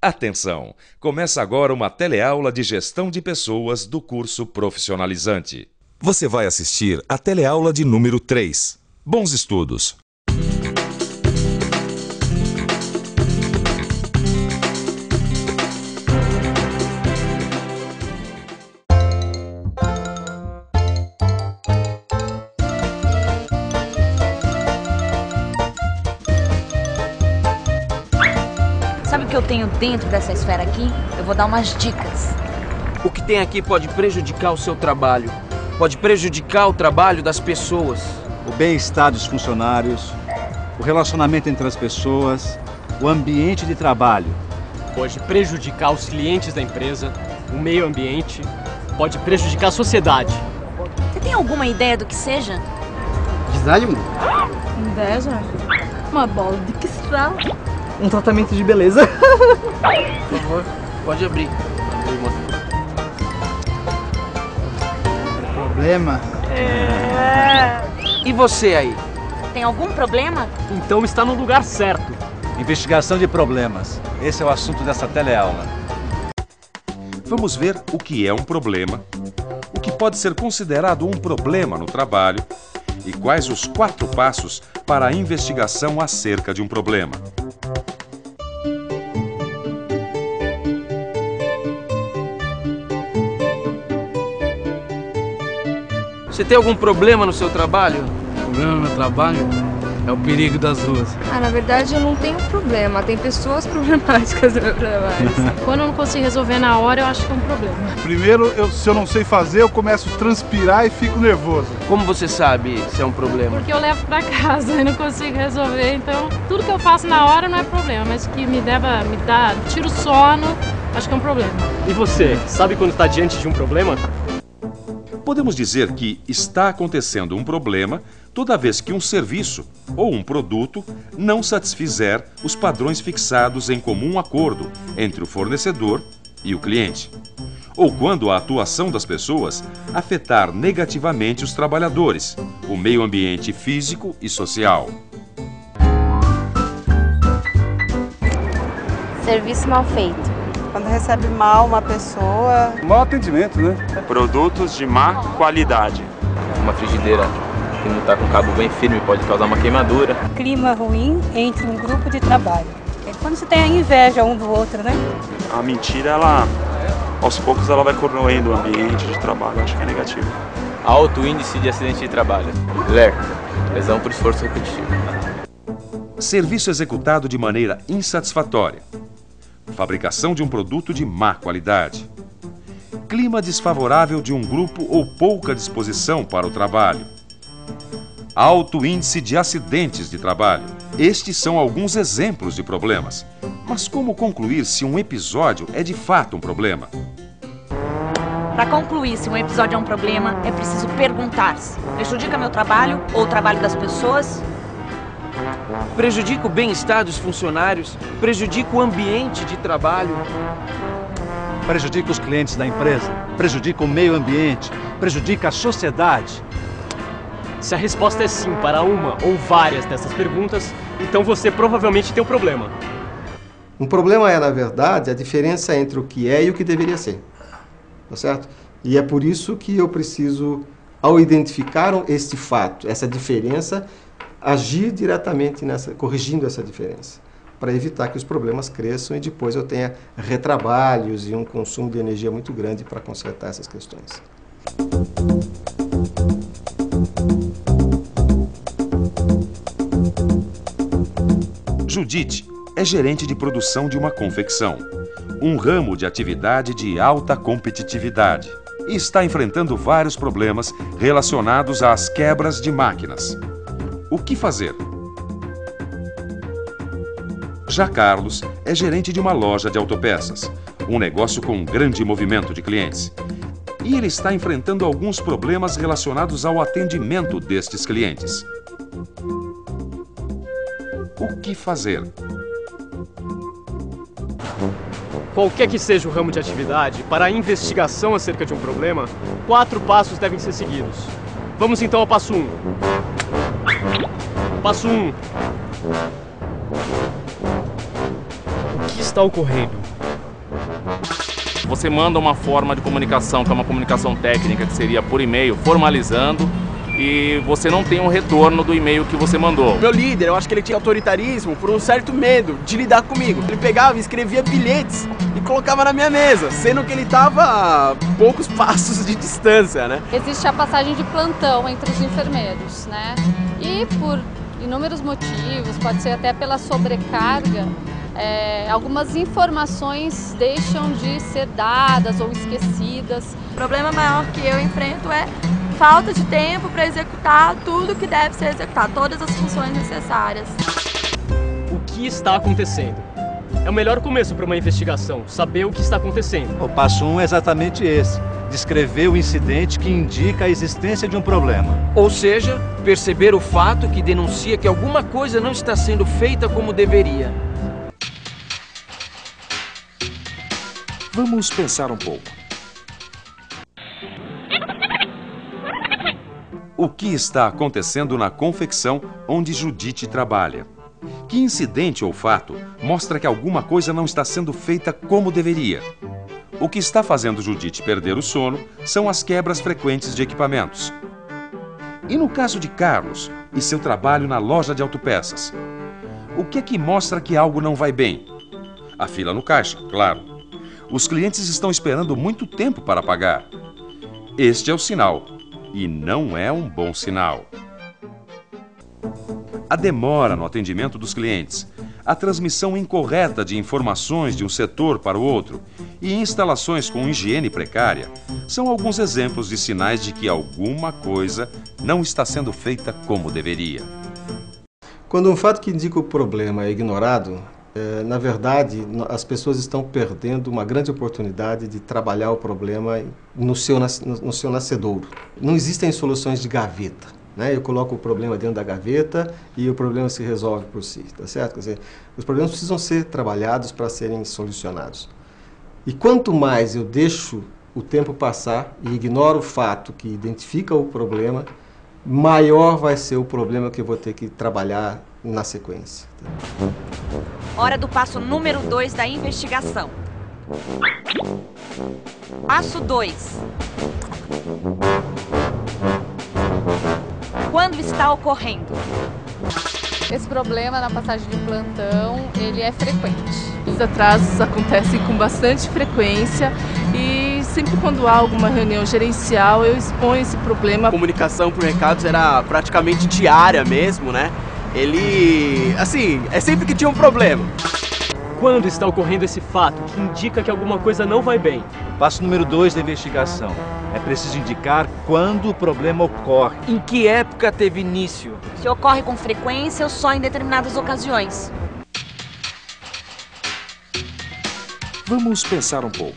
Atenção! Começa agora uma teleaula de gestão de pessoas do curso Profissionalizante. Você vai assistir a teleaula de número 3. Bons estudos! Sabe o que eu tenho dentro dessa esfera aqui? Eu vou dar umas dicas. O que tem aqui pode prejudicar o seu trabalho. Pode prejudicar o trabalho das pessoas. O bem-estar dos funcionários, o relacionamento entre as pessoas, o ambiente de trabalho. Pode prejudicar os clientes da empresa, o meio ambiente, pode prejudicar a sociedade. Você tem alguma ideia do que seja? Desânimo? Inveja? Uma bola de cristal. Um tratamento de beleza. Por favor, pode abrir. Problema? E você aí? Tem algum problema? Então está no lugar certo. Investigação de problemas. Esse é o assunto dessa teleaula. Vamos ver o que é um problema, o que pode ser considerado um problema no trabalho e quais os 4 passos para a investigação acerca de um problema. Você tem algum problema no seu trabalho? O problema no meu trabalho é o perigo das ruas. Na verdade eu não tenho problema, tem pessoas problemáticas no meu trabalho. Quando eu não consigo resolver na hora, eu acho que é um problema. Primeiro, se eu não sei fazer, eu começo a transpirar e fico nervoso. Como você sabe se é um problema? Porque eu levo pra casa e não consigo resolver, então tudo que eu faço na hora não é problema, mas que tira o sono, acho que é um problema. E você, sabe quando está diante de um problema? Podemos dizer que está acontecendo um problema toda vez que um serviço ou um produto não satisfizer os padrões fixados em comum acordo entre o fornecedor e o cliente, ou quando a atuação das pessoas afetar negativamente os trabalhadores, o meio ambiente físico e social. Serviço mal feito. Quando recebe mal uma pessoa. Mau atendimento, né? Produtos de má qualidade. Uma frigideira que não está com o cabo bem firme pode causar uma queimadura. Clima ruim entre um grupo de trabalho. É quando você tem a inveja um do outro, né? A mentira, aos poucos, ela vai corroendo o ambiente de trabalho. Acho que é negativo. Alto índice de acidente de trabalho. LER, lesão por esforço repetitivo. Serviço executado de maneira insatisfatória. Fabricação de um produto de má qualidade. Clima desfavorável de um grupo ou pouca disposição para o trabalho. Alto índice de acidentes de trabalho. Estes são alguns exemplos de problemas. Mas como concluir se um episódio é de fato um problema? Para concluir se um episódio é um problema, é preciso perguntar-se: prejudica meu trabalho ou o trabalho das pessoas? Prejudica o bem-estar dos funcionários? Prejudica o ambiente de trabalho? Prejudica os clientes da empresa, prejudica o meio ambiente, prejudica a sociedade. Se a resposta é sim para uma ou várias dessas perguntas, então você provavelmente tem um problema. Um problema é, na verdade, a diferença entre o que é e o que deveria ser. Tá certo? E é por isso que eu preciso, ao identificar este fato, essa diferença, agir diretamente corrigindo essa diferença, para evitar que os problemas cresçam e depois eu tenha retrabalhos e um consumo de energia muito grande para consertar essas questões. Judite é gerente de produção de uma confecção, um ramo de atividade de alta competitividade, e está enfrentando vários problemas relacionados às quebras de máquinas. O que fazer? Já Carlos é gerente de uma loja de autopeças, um negócio com um grande movimento de clientes. E ele está enfrentando alguns problemas relacionados ao atendimento destes clientes. O que fazer? Qualquer que seja o ramo de atividade, para a investigação acerca de um problema, 4 passos devem ser seguidos. Vamos então ao passo 1. Passo 1. O que está ocorrendo? Você manda uma forma de comunicação, que é uma comunicação técnica, que seria por e-mail, formalizando, e você não tem um retorno do e-mail que você mandou. Meu líder, eu acho que ele tinha autoritarismo por um certo medo de lidar comigo. Ele pegava e escrevia bilhetes e colocava na minha mesa, sendo que ele estava a poucos passos de distância, né? Existe a passagem de plantão entre os enfermeiros, né? E por inúmeros motivos, pode ser até pela sobrecarga, algumas informações deixam de ser dadas ou esquecidas. O problema maior que eu enfrento é falta de tempo para executar tudo que deve ser executado, todas as funções necessárias. O que está acontecendo? É o melhor começo para uma investigação, saber o que está acontecendo. O passo 1 é exatamente esse: descrever o incidente que indica a existência de um problema. Ou seja, perceber o fato que denuncia que alguma coisa não está sendo feita como deveria. Vamos pensar um pouco. O que está acontecendo na confecção onde Judite trabalha? Que incidente ou fato mostra que alguma coisa não está sendo feita como deveria? O que está fazendo Judite perder o sono são as quebras frequentes de equipamentos. E no caso de Carlos e seu trabalho na loja de autopeças? O que é que mostra que algo não vai bem? A fila no caixa, claro. Os clientes estão esperando muito tempo para pagar. Este é o sinal, e não é um bom sinal. A demora no atendimento dos clientes, a transmissão incorreta de informações de um setor para o outro e instalações com higiene precária são alguns exemplos de sinais de que alguma coisa não está sendo feita como deveria. Quando um fato que indica o problema é ignorado, na verdade, as pessoas estão perdendo uma grande oportunidade de trabalhar o problema no seu nascedouro. Não existem soluções de gaveta, né? Eu coloco o problema dentro da gaveta e o problema se resolve por si, tá certo? Quer dizer, os problemas precisam ser trabalhados para serem solucionados. E quanto mais eu deixo o tempo passar e ignoro o fato que identifica o problema, maior vai ser o problema que eu vou ter que trabalhar na sequência. Hora do passo número 2 da investigação. Passo 2. Quando está ocorrendo? Esse problema na passagem de plantão, ele é frequente. Os atrasos acontecem com bastante frequência e sempre quando há alguma reunião gerencial eu exponho esse problema. A comunicação por recados era praticamente diária mesmo, né? Ele, assim, é sempre que tinha um problema. Quando está ocorrendo esse fato que indica que alguma coisa não vai bem? Passo número 2 da investigação. É preciso indicar quando o problema ocorre. Em que época teve início? Se ocorre com frequência ou só em determinadas ocasiões? Vamos pensar um pouco.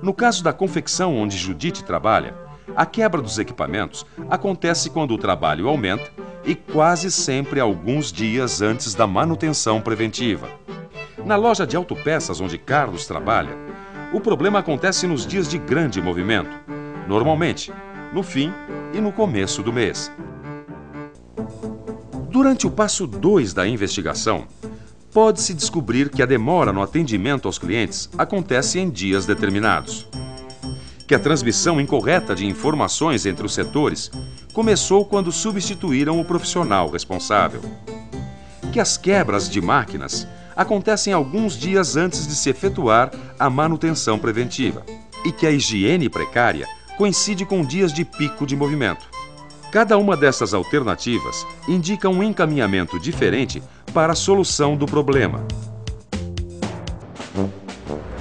No caso da confecção onde Judite trabalha, a quebra dos equipamentos acontece quando o trabalho aumenta e quase sempre alguns dias antes da manutenção preventiva. Na loja de autopeças onde Carlos trabalha, o problema acontece nos dias de grande movimento, normalmente no fim e no começo do mês. Durante o passo 2 da investigação, pode-se descobrir que a demora no atendimento aos clientes acontece em dias determinados. Que a transmissão incorreta de informações entre os setores começou quando substituíram o profissional responsável. Que as quebras de máquinas acontecem alguns dias antes de se efetuar a manutenção preventiva. E que a higiene precária coincide com dias de pico de movimento. Cada uma dessas alternativas indica um encaminhamento diferente para a solução do problema.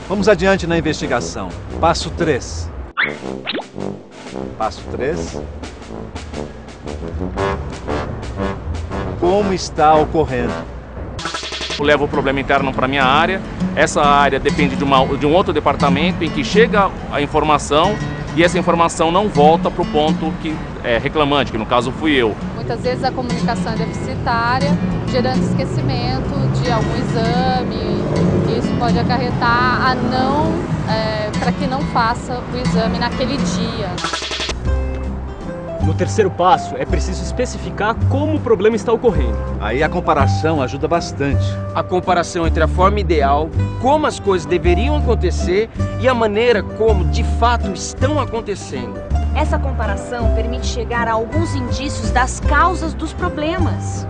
Vamos adiante na investigação. Passo 3. Passo 3. Como está ocorrendo? Eu levo o problema interno para a minha área. Essa área depende de um outro departamento em que chega a informação e essa informação não volta para o ponto que é reclamante, que no caso fui eu. Muitas vezes a comunicação é deficitária, gerando esquecimento de algum exame. Isso pode acarretar para que não faça o exame naquele dia. No terceiro passo, é preciso especificar como o problema está ocorrendo. Aí a comparação ajuda bastante. A comparação entre a forma ideal, como as coisas deveriam acontecer e a maneira como de fato estão acontecendo. Essa comparação permite chegar a alguns indícios das causas dos problemas.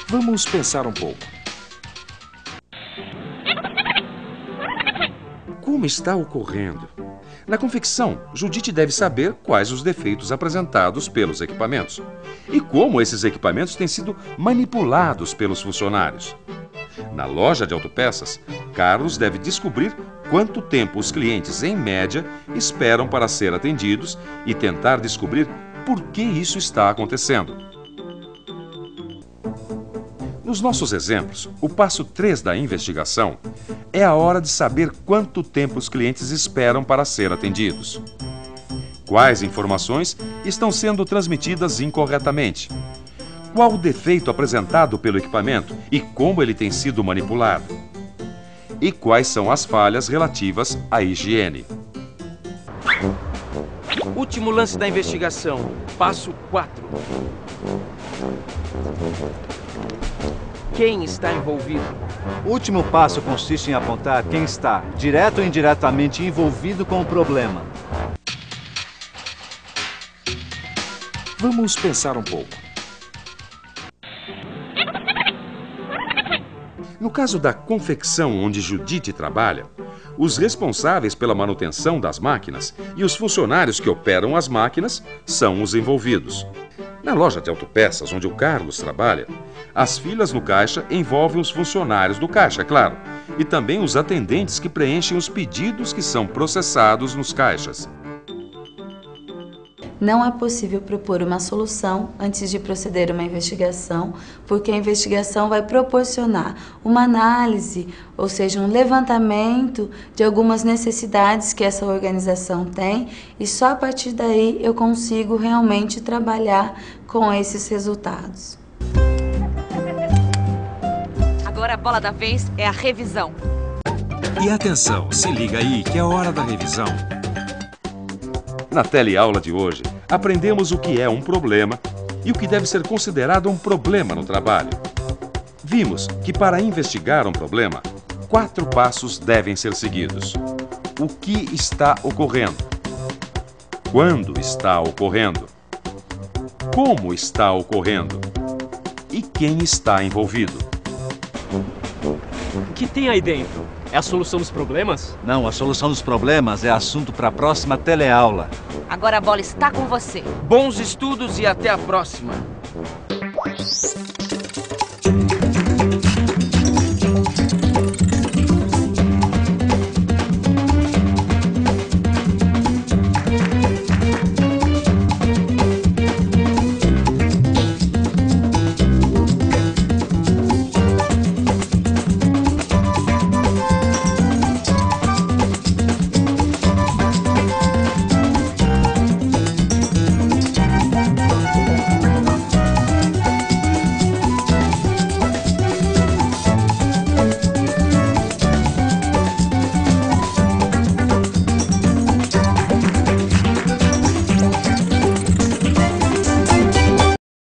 Vamos pensar um pouco. Como está ocorrendo? Na confecção, Judite deve saber quais os defeitos apresentados pelos equipamentos e como esses equipamentos têm sido manipulados pelos funcionários. Na loja de autopeças, Carlos deve descobrir quanto tempo os clientes, em média, esperam para ser atendidos e tentar descobrir por que isso está acontecendo. Nos nossos exemplos, o passo 3 da investigação é a hora de saber quanto tempo os clientes esperam para ser atendidos. Quais informações estão sendo transmitidas incorretamente? Qual o defeito apresentado pelo equipamento e como ele tem sido manipulado? E quais são as falhas relativas à higiene? Último lance da investigação, passo 4. Quem está envolvido? O último passo consiste em apontar quem está, direto ou indiretamente, envolvido com o problema. Vamos pensar um pouco. No caso da confecção onde Judite trabalha, os responsáveis pela manutenção das máquinas e os funcionários que operam as máquinas são os envolvidos. Na loja de autopeças, onde o Carlos trabalha, as filas no caixa envolvem os funcionários do caixa, é claro, e também os atendentes que preenchem os pedidos que são processados nos caixas. Não é possível propor uma solução antes de proceder a uma investigação, porque a investigação vai proporcionar uma análise, ou seja, um levantamento de algumas necessidades que essa organização tem, e só a partir daí eu consigo realmente trabalhar com esses resultados. Agora a bola da vez é a revisão. E atenção, se liga aí que é hora da revisão. Na teleaula de hoje, aprendemos o que é um problema e o que deve ser considerado um problema no trabalho. Vimos que para investigar um problema, 4 passos devem ser seguidos. O que está ocorrendo? Quando está ocorrendo? Como está ocorrendo? E quem está envolvido? O que tem aí dentro? É a solução dos problemas? Não, a solução dos problemas é assunto para a próxima teleaula. Agora a bola está com você. Bons estudos e até a próxima.